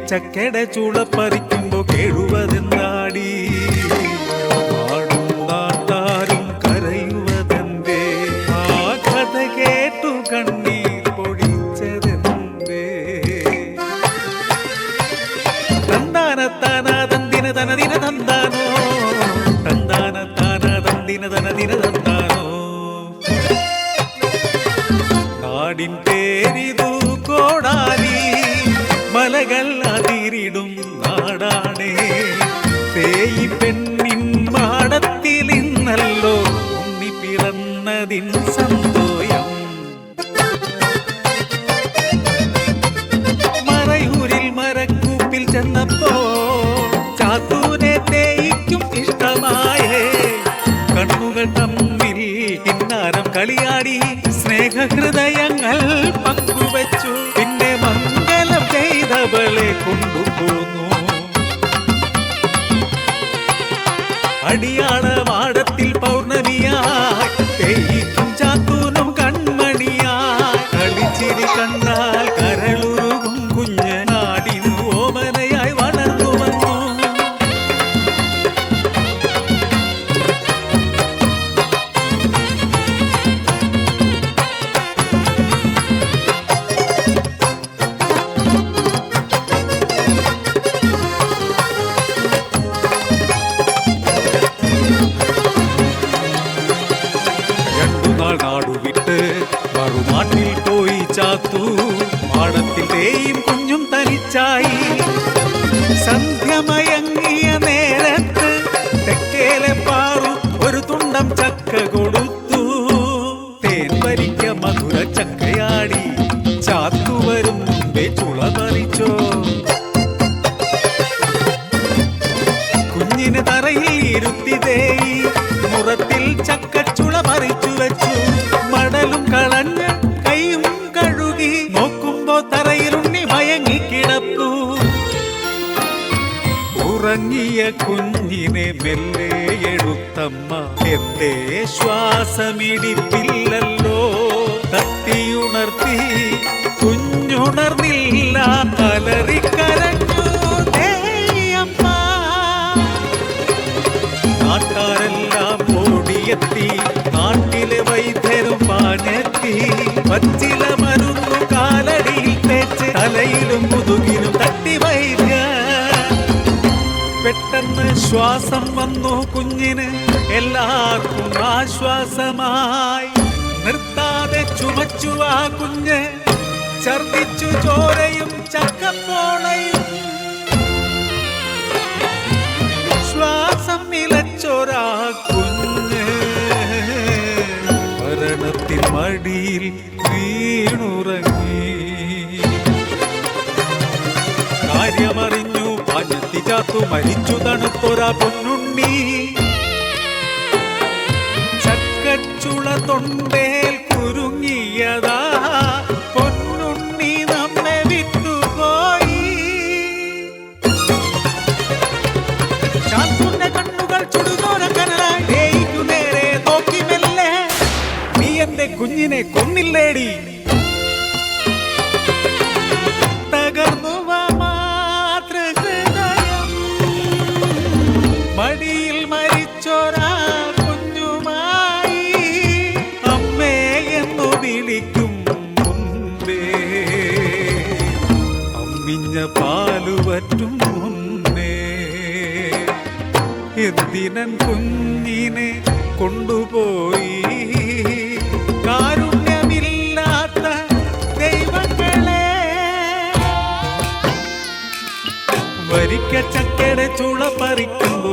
ചക്കട ചൂള പറിക്കുമ്പോ കേഴുവതെന്നാടി പാടും നാട്ടാരും കരയുവതെന്തേ ആ കഥ കേട്ടു കണ്ണീർ പൊടിച്ചതെന്തേ തന്താനത്താനാ തന്തിന തനദിന തന്താനോ തന്താനത്താനാ തന്തിന തനദിന തന്താനോ നാടിൻ പേരിതു കോടാലി മലകൾ അതിരിടും നാടാണേ തേയി പെണ്ണിൻ മാടത്തിൽ ഇന്നല്ലോ ഉണ്ണി പിറന്നതിൻ സന്തോഷം മറയൂരിൽ മരക്കൂപ്പിൽ ചെന്നപ്പോ ചാത്തൂനെ തേയിക്കും ഇഷ്ടമായേ കണ്ണുകൾ തമ്മിൽ കിന്നാരം കളിയാടി സ്നേഹഹൃദയങ്ങൾ പങ്കുവച്ചു പിന്നെ മംഗലം ചെയ്തവളെ കൊണ്ടുപോന്നു അടിയാള മാടത്തിൽ പൗർണമിയായി തേയിക്കും ചാത്തൂനും കൺമണിയായി കളിച്ചിരി കണ്ടാൽ കരളുരുകും കുഞ്ഞ് നാടിനു ഓമനയായി വളർന്നു വന്നു നാടുവിട്ട് മറുനാട്ടിൽ പോയി ചാത്തു മാടത്തിൽ തേയും കുഞ്ഞും തനിച്ചായി സന്ധ്യമയങ്ങിയ നേരത്ത് തെക്കേലെ പാറു ഒരു തുണ്ടം ചക്ക കൊടുത്തു തേൻ വരിക്ക മധുര ചക്കയാടി ചാത്തു വരും മുമ്പേ ചുള പറിച്ചോ കുഞ്ഞിന് തറയിൽ ഇരുത്തി തേയി മുറത്തിൽ ചക്കച്ചുള പറിച്ചു വെച്ചു മടലും കളഞ്ഞ് കൈയും കഴുകി നോക്കുമ്പോ തറയിലുണ്ണി മയങ്ങിക്കിടപ്പു ഉറങ്ങിയ കുഞ്ഞിനെ മെല്ലെ എടുത്തമ്മ എന്തേ ശ്വാസമിടിപ്പില്ലല്ലോ തട്ടിയുണർത്തി കുഞ്ഞുണർന്നില്ല അലറിക്കരഞ്ഞു തേയമ്മ നാട്ടാരെല്ലാം ഓടിയെത്തി നാട്ടിലെ വൈദ്യരും പാഞ്ഞെത്തി പച്ചില മരുന്നു കാലടിയിൽ തേച്ച് തലയിലും മുതുകിലും തട്ടി വൈദ്യ പെട്ടെന്ന് ശ്വാസം വന്നു കുഞ്ഞിന് എല്ലാവർക്കും ആശ്വാസമായി നിർത്താതെ ചുമച്ചു ആ കുഞ്ഞ് ഛർദിച്ചു ചോരയും ചക്കപ്പോളയും ശ്വാസം നിലച്ചൊരാ കുഞ്ഞ് മരണത്തിൻ മടിയിൽ വീണുറങ്ങി കാര്യമറിഞ്ഞു പാഞ്ഞെത്തി ചാത്തു മരിച്ചു തണുത്തൊരാ പൊന്നുണ്ണി ചക്കച്ചുള തൊണ്ടേൽ കുരുങ്ങിയതാ പൊന്നുണ്ണി നമ്മെ വിട്ടുപോയി ചാത്തുന്റെ കണ്ണുകൾ ചുടുതോര കനലായി തേയിക്കു നേരെ നോക്കി മെല്ലെ നീ എന്റെ കുഞ്ഞിനെ കൊന്നില്ലേടി തകർന്നു മാതൃഹൃദയം മടിയിൽ മരിച്ചോരാ കുഞ്ഞുമായി അമ്മേ എന്നു വിളിക്കും മുമ്പേ അമ്മിഞ്ഞ പാലുവറ്റും മുന്നേ എന്തിനൻ കുഞ്ഞിനെ കൊണ്ടുപോയി കാരുണ്യമില്ലാത്ത ദൈവങ്ങളെ വരിക്ക ചക്കട ചുള പറിക്കുമ്പോ